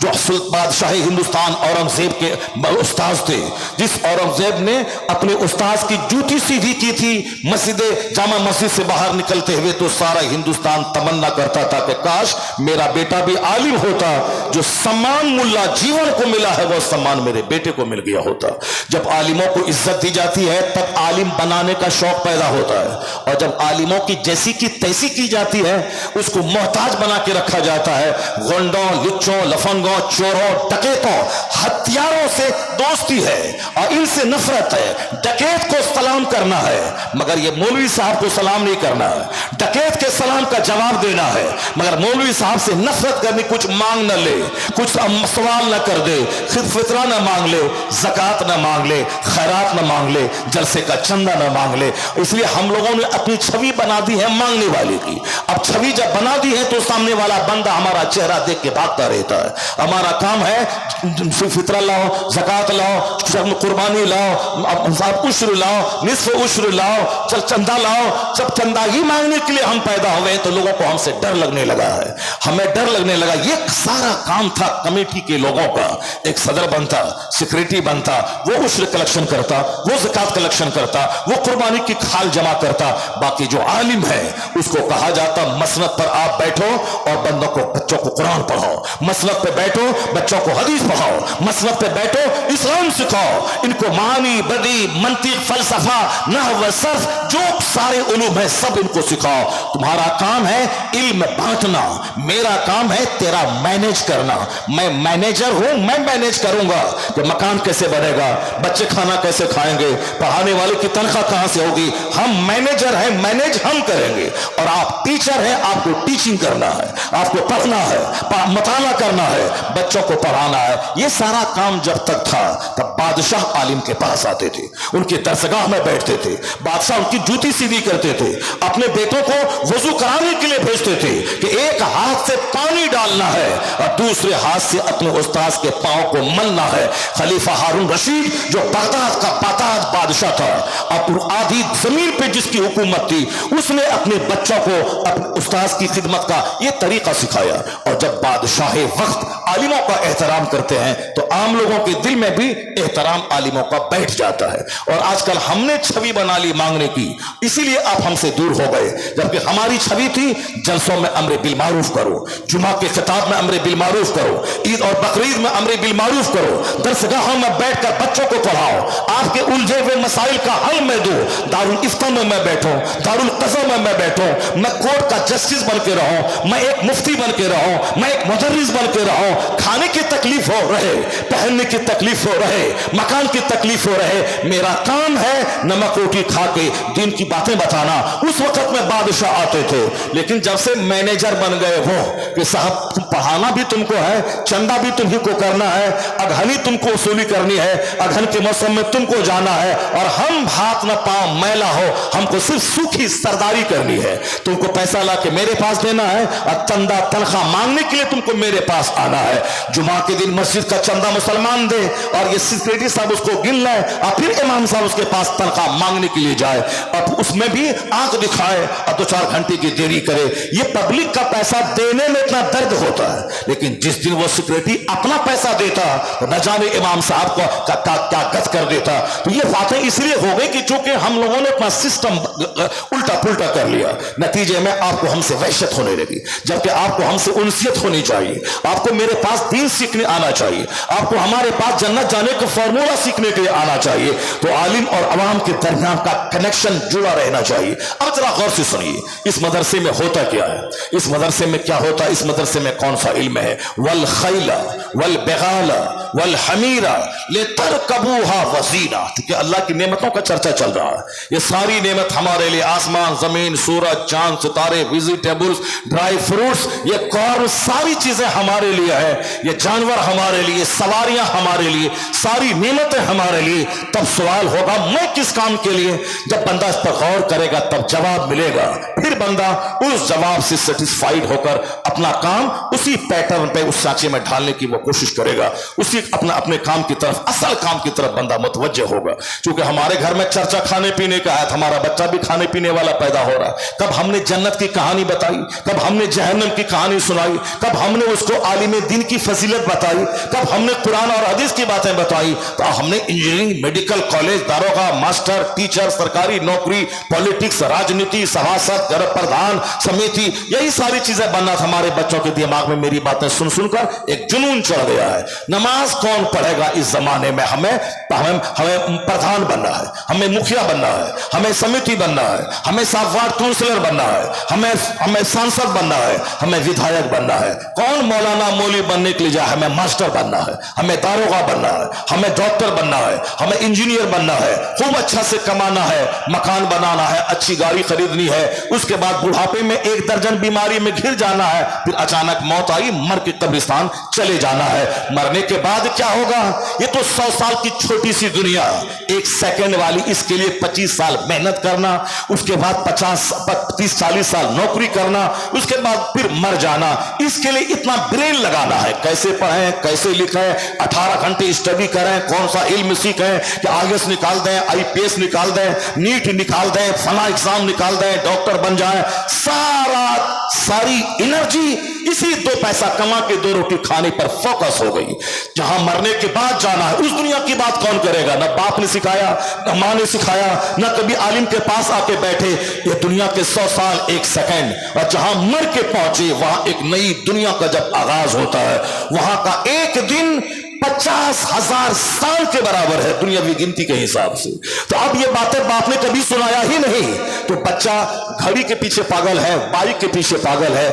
جو بادشاہ ہندوستان اورنگزیب کے استاذ تھے، جس اورنگزیب نے اپنے استاذ کی جوتی سیدھی کی تھی جامع مسجد سے باہر نکلتے ہوئے، تو سارا ہندوستان تمنا کرتا تھا کہ کاش میرا بیٹا بھی عالم ہوتا، جو سمان ملا جیون کو ملا ہے وہ سمان میرے بیٹے کو مل گیا ہوتا۔ جب عالموں کو عزت دی جاتی ہے تب عالم بنانے کا شوق پیدا ہوتا ہے، اور جب عالموں کی جیسی کی تیسی کی جاتی ہے اس کو محتاج بنا کے رکھا جاتا ہے۔ غنڈوں، لچوں، لفنگوں، چوروں، ڈکیتوں، ہتھیاروں سے دوستی ہے اور ان سے نفرت ہے۔ ڈکیت کو سلام کرنا ہے مگر یہ مولوی صاحب کو سلام نہیں کرنا ہے، ڈکیت کے سلام کا جواب دینا ہے مگر مولوی صاحب سے نفرت کرنی، کچھ مانگ نہ لے، کچھ سوال نہ کر دے، فطرہ نہ مانگ لے، زکوٰۃ نہ مانگ لے، خیرات نہ مانگ لے، جلسے کا چندہ نہ مانگ لے۔ اس لیے ہم لوگوں نے اپنی چھوی بنا دی ہے مانگنے والے کی۔ اب چھوی جب بنا دی ہے تو سامنے والا بندہ ہمارا چہرہ دیکھ کے بھاگتا رہتا ہے۔ ہمارا کام ہے فطرہ لاؤ، زکوٰۃ لاؤ، قربانی لاؤ، عشر لاؤ، نصف عشر لاؤ، چندہ لاؤ۔ جب چندہ ہی مانگنے کے لیے ہم پیدا ہوئے تو لوگوں کو ہم سے ڈر لگنے لگا ہے، ہمیں ڈر لگنے لگا۔ یہ سارا کام تھا کمیٹی کے لوگوں کا۔ ایک صدر بنتا، سیکریٹری بنتا، وہ عشر کلیکشن کرتا، وہ زکوٰۃ کلیکشن کرتا، وہ قربانی کی کھال جمع کرتا۔ باقی جو عالم ہے اس کو کہا جاتا مسند پر آپ بیٹھو اور بچوں کو قرآن پڑھاؤ، مسند پہ بیٹھو بچوں کو حدیث پڑھاؤ، مسند پہ بیٹھو اسلام سکھاؤ، ان کو معنی، بدیع، منطق، فلسفہ، نحو، صرف، جو سارے علوم ہیں سب ان کو سکھاؤ۔ تمہارا کام ہے علم بانٹنا، میرا کام ہے تیرا مینیج کرنا۔ میں مینیجر ہوں، میں مینیج کروں گا کہ مکان کیسے بنے گا، بچے کھانا کیسے کھائیں گے، پڑھانے والے کی تنخواہ کہاں سے ہوگی۔ ہم مینیجر ہیں، مینیج ہم کریں گے، اور آپ ٹیچر ہیں، آپ کو ٹیچنگ کرنا ہے، آپ کو پڑھنا ہے، مطالعہ کرنا ہے، بچوں کو پڑھانا ہے۔ یہ سارا کام جب تک تھا تب بادشاہ عالم کے پاس آتے تھے، ان کی درسگاہ میں بیٹھتے تھے، بادشاہ ان کی جوتی سیدھی کرتے تھے، اپنے بیٹوں کو وضو کرانے کے لیے بھیجتے تھے کہ ایک ہاتھ سے پانی ڈالنا ہے اور دوسرے ہاتھ سے اپنے استاذ کے پاؤں کو ملنا ہے۔ خلیفہ ہارون رشید جو بغداد کا بادشاہ تھا، اب آدھی زمین پہ جس کی حکومت تھی، اس نے اپنے بچوں کو اپنے استاذ کی خدمت کا یہ طریقہ سکھایا۔ اور جب بادشاہ وقت عالموں کا احترام کرتے ہیں تو عام لوگوں کے دل میں بھی احترام عالموں کا بیٹھ جاتا ہے۔ اور آج کل ہم نے چھوی بنا لی مانگنے کی، اسی لیے آپ ہم سے دور ہو گئے، جبکہ ہماری چھوی تھی جلسوں میں امر بالمعروف کرو، جمعہ کے خطاب میں امر بالمعروف کرو، عید اور بقرعید میں امر بالمعروف کرو، درسگاہوں میں بیٹھ کر بچوں کو پڑھاؤ، آپ کے الجھے ہوئے مسائل کا حل میں دو، دارالفتہ میں میں بیٹھوں، دارالقضا میں میں بیٹھوں، میں کورٹ کا جسٹس بن کے رہوں، میں ایک مفتی بن کے رہوں، میں ایک مدرس بن کے رہوں۔ کھانے کی تکلیف ہو رہے، پہننے کی تکلیف ہو رہے، مکان کی تکلیف ہو رہے، میرا کام ہے نمک روٹی کھا کے دین کی باتیں بتانا۔ اس وقت میں بادشاہ آتے تھے، لیکن جب سے مینیجر بن گئے وہ کہ صاحب تم پڑھانا بھی تم کو ہے، چندہ بھی تم ہی کو کرنا ہے، اگھنی تم کو وصولی کرنی ہے، اگھن کے موسم میں تم کو جانا ہے، اور ہم ہاتھ نہ پاؤں میلا ہو، ہم کو صرف سوکھی سرداری کرنی ہے، تم کو پیسہ لا کے میرے پاس دینا ہے اور چندہ تنخواہ مانگنے کے لیے تم کو میرے پاس آنا ہے۔ جمعہ کے دن مسجد کا چندہ مسلمان دے اور یہ سیکریٹری صاحب اس کو گن لائے اور پھر امام صاحب اس کے پاس تنخواہ مانگنے کے لیے جائے اور اس میں بھی آنکھ دکھائے اور 2-4 گھنٹے کی دیری کرے۔ یہ پبلک کا پیسہ دینے میں اتنا درد ہوتا ہے، لیکن جس دن وہ سیکریٹری اپنا پیسہ دیتا تو نہ جانے امام صاحب کو کیا گت کر دیتا۔ تو یہ باتیں اس لیے ہو گئی کہ چونکہ ہم لوگوں نے اپنا سسٹم الٹا پلٹا کر لیا، نتیجے میں آپ کو ہم سے وحشت ہونے لگی، جبکہ آپ کو ہم سے انسیت ہونی چاہیے، آپ کو میرے پاس دین سیکھنے آنا چاہیے، آپ کو ہمارے پاس جنت جانے کا فارمولہ سیکھنے کے لیے آنا چاہیے۔ تو عالم اور عوام کے درمیان کا کنیکشن جڑا رہنا چاہیے۔ اب ذرا غور سے سنیے، اس مدرسے میں ہوتا کیا ہے، اس مدرسے میں کیا ہوتا ہے، اس مدرسے میں کون سا علم ہے؟ والخیل والبغال والحمیر لترکبوها وزینا۔ چونکہ اللہ کی نعمتوں کا چرچا چل رہا ہے، یہ ساری نعمت ہمارے لیے، آسمان، زمین، سورج، چاند، ستارے، ویجیٹیبلز، ڈرائی فروٹس، یہ کارن، ساری چیزیں ہمارے لیے ہے، یہ جانور ہمارے لیے، سواریاں ہمارے لیے، ساری نعمتیں ہمارے لیے۔ تب سوال ہوگا میں کس کام کے لیے؟ جب بندہ اس پر غور کرے گا تب جواب ملے گا۔ پھر پھر بندہ اس جواب سے سیٹسفائیڈ ہو کر اپنا کام اسی پیٹرن پہ اس سانچے میں ڈھالنے کی وہ کوشش کرے گا، اسی اپنے کام کی طرف، اصل کام کی طرف بندہ متوجہ ہوگا۔ چونکہ ہمارے گھر میں چرچا کھانے پینے کا ہے، ہمارا بچہ بھی کھانے پینے والا پیدا ہو رہا ہے۔ کب ہم نے جنت کی کہانی بتائی، کب ہم نے جہنم کی کہانی سنائی، کب ہم نے اس کو عالم دین کی فضیلت بتائی، کب ہم نے قرآن اور حدیث کی باتیں بتائی، تو ہم نے انجینئرنگ، میڈیکل کالج، داروغہ، ماسٹر، ٹیچر، سرکاری نوکری، پالیٹکس، راجنیتی، سیاست، گھر پردھان، سمیتی، یہی ساری چیزیں بننا تھا۔ ہمارے بچوں کے دماغ میں میری باتیں سن سن کر ایک جنون چڑھ گیا ہے۔ نماز کون پڑھے گا اس زمانے میں؟ ہمیں پردھان بننا ہے، ہمیں مکھیا بننا ہے، ہمیں سمیتی بننا ہے، ہمیں سب وارڈ کونسلر بننا ہے، ہمیں سانسد بننا ہے، ہمیں ودھایک بننا ہے۔ کون مولانا مولوی بننے کے لیے جائے؟ ہمیں ماسٹر بننا ہے، ہمیں داروغہ بننا ہے، ہمیں ڈاکٹر بننا ہے، ہمیں انجینئر بننا ہے، خوب اچھا سے کمانا ہے، مکان بنانا ہے، اچھی گاڑی خریدنی ہے، اس کے بعد بڑھاپے میں 1 درجن بیماری میں گھر جانا ہے، پھر اچانک موت آئی، مر کے قبرستان چلے جانا ہے۔ مرنے کے بعد کیا ہوگا؟ یہ تو 100 سال کی چھوٹی سی دنیا، 1 سیکنڈ والی، اس کے لیے 25 سال محنت کرنا، اس کے بعد 30-40 سال نوکری کرنا، اس کے بعد پھر مر جانا۔ اس کے لیے اتنا برین لگانا ہے، کیسے پڑھیں، کیسے لکھیں، 18 گھنٹے اسٹڈی کریں، کون سا علم سیکھیں کہ IAS نکال دیں، IPS نکال دیں، نیٹ نکال دیں، فلاں ایگزام نکال دیں، ڈاکٹر بن جائیں۔ ساری انرجی اسی 2 پیسہ کما کے 2 روٹی کھانے پر فوکس ہو گئی۔ جہاں مرنے کے بعد جانا ہے، اس دنیا کی بات کون کرے گا؟ نہ باپ نے سکھایا، نہ ماں نے سکھایا، نہ کبھی عالم کے پاس آ کے بیٹھے۔ یہ دنیا کے 100 سال 1 سیکنڈ، اور جہاں مر کے پہنچے وہاں ایک نئی دنیا کا جب آغاز ہوتا ہے، وہاں کا ایک دن 50,000 سال کے برابر ہے دنیاوی گنتی کے حساب سے۔ تو اب یہ باتیں باپ نے کبھی سنایا ہی نہیں، تو بچہ گھڑی کے پیچھے پاگل ہے، بائک کے پیچھے پاگل ہے،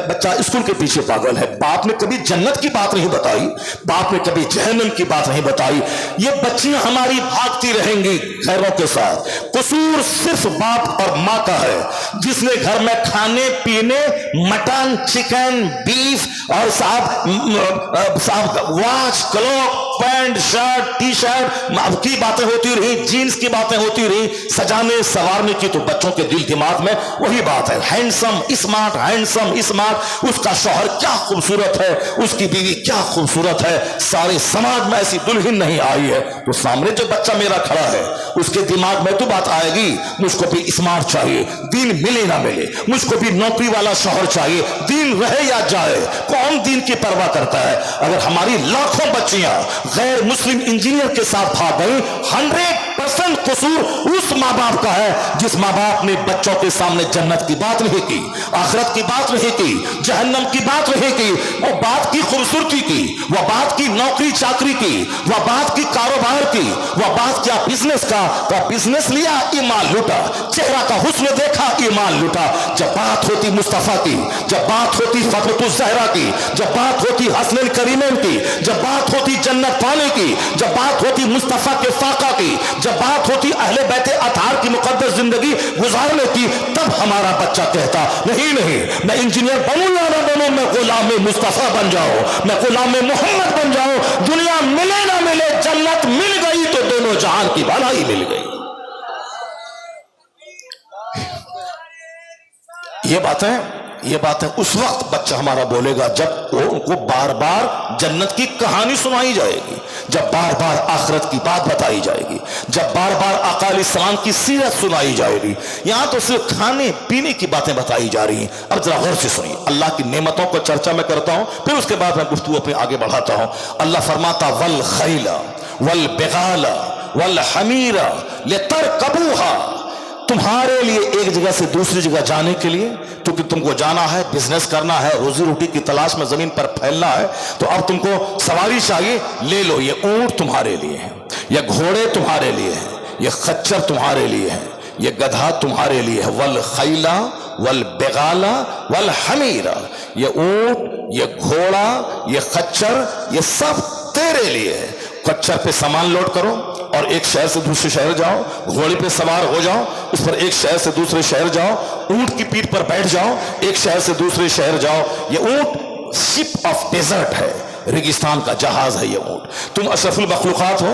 بچہ اسکول کے پیچھے پاگل ہے۔ باپ نے کبھی جنت کی بات نہیں بتائی، باپ نے کبھی جہنم کی بات نہیں بتائی۔ یہ بچیاں ہماری بھاگتی رہیں گی غیروں کے ساتھ۔ قصور صرف باپ اور ماں کا ہے، جس نے گھر میں کھانے پینے، مٹن، چکن، بیف اور صاحب watch, clock, pant, shirt, T shirt کی باتیں ہوتی رہی، جینز کی باتیں ہوتی رہی، سجانے سوارنے کی تو بچوں کے دل دماغ میں وہی بات ہے، ہینڈسم اسمارٹ، ہینڈسم اسمارٹ، اس کا شوہر کیا خوبصورت ہے، اس کی بیوی کیا خوبصورت ہے، سارے سماج میں ایسی دلہن نہیں آئی ہے۔ تو سامنے جو بچہ میرا کھڑا ہے اس کے دماغ میں تو بات آئے گی، مجھ کو بھی اسمارٹ چاہیے، دین ملے نہ ملے، مجھ کو بھی نوکری والا شوہر چاہیے، دین رہے یا جائے، کون دین کی پرواہ کرتا ہے؟ اگر ہماری لاکھوں بچیاں غیر مسلم انجینئر کے ساتھ بھاگ گئی، 100% قصور اس ماں باپ کا ہے جس ماں باپ نے بچوں کے سامنے جنت کی بات نہیں کی، آخرت کی بات نہیں کی، جہنم کی بات نہیں کی، وہ بات کی خوبصورتی کی، وہ بات کی نوکری چاکری کی، وہ بات کی کاروبار کی، وہ بات کیا بزنس کا، وہ بزنس لیا ایمان لوٹا، چہرہ کا حسن دیکھا ایمان لوٹا۔ جب بات ہوتی مصطفیٰ کی، جب بات ہوتی فاطمہ الزہرا کی، جب بات ہوتی حسن الکریمین کی، جب بات ہوتی جنت پانے کی، جب بات ہوتی مصطفیٰ کے فاقہ کی، جب بات ہوتی اہل بیت اطہار کی مقدس زندگی گزارنے کی، تب ہمارا بچہ کہتا نہیں میں انجینئر بنوں یا نہ بنوں، میں غلام مصطفیٰ بن جاؤں، میں غلام محمد بن جاؤں، دنیا ملے نہ ملے، جنت مل گئی تو دونوں جہان کی بھلائی مل گئی۔ یہ باتیں اس وقت بچہ ہمارا بولے گا جب ان کو بار بار جنت کی کہانی سنائی جائے گی، جب بار بار آخرت کی بات بتائی جائے گی، جب بار بار آقا علیہ السلام کی سیرت سنائی جائے گی۔ یہاں تو صرف کھانے پینے کی باتیں بتائی جا رہی ہیں۔ اب ذرا غور سے سنیے، اللہ کی نعمتوں کو چرچا میں کرتا ہوں، پھر اس کے بعد میں گفتگو اپنے آگے بڑھاتا ہوں۔ اللہ فرماتا والخیل والبغال والحمیر لترکبوها، تمہارے لیے ایک جگہ سے دوسری جگہ جانے کے لیے، کیونکہ تم کو جانا ہے، بزنس کرنا ہے، روزی روٹی کی تلاش میں زمین پر پھیلنا ہے، تو اب تم کو سواری چاہیے، لے لو۔ یہ اونٹ تمہارے لیے ہے، یہ گھوڑے تمہارے لیے ہیں، یہ خچر تمہارے لیے ہے، یہ گدھا تمہارے لیے ہے۔ والخیل والبغال والحمیر، یہ اونٹ، یہ گھوڑا، یہ خچر، یہ سب تیرے لیے ہے۔ خچر پہ سامان لوڈ کرو اور ایک شہر سے دوسرے شہر جاؤ، گھوڑے پہ سوار ہو جاؤ، اس پر ایک شہر سے دوسرے شہر جاؤ، اونٹ کی پیٹھ پر بیٹھ جاؤ، ایک شہر سے دوسرے شہر جاؤ۔ یہ اونٹ شپ آف ڈیزرٹ ہے، ریگستان کا جہاز ہے یہ اونٹ۔ تم اشرف المخلوقات ہو،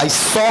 100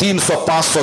300-500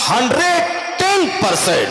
110%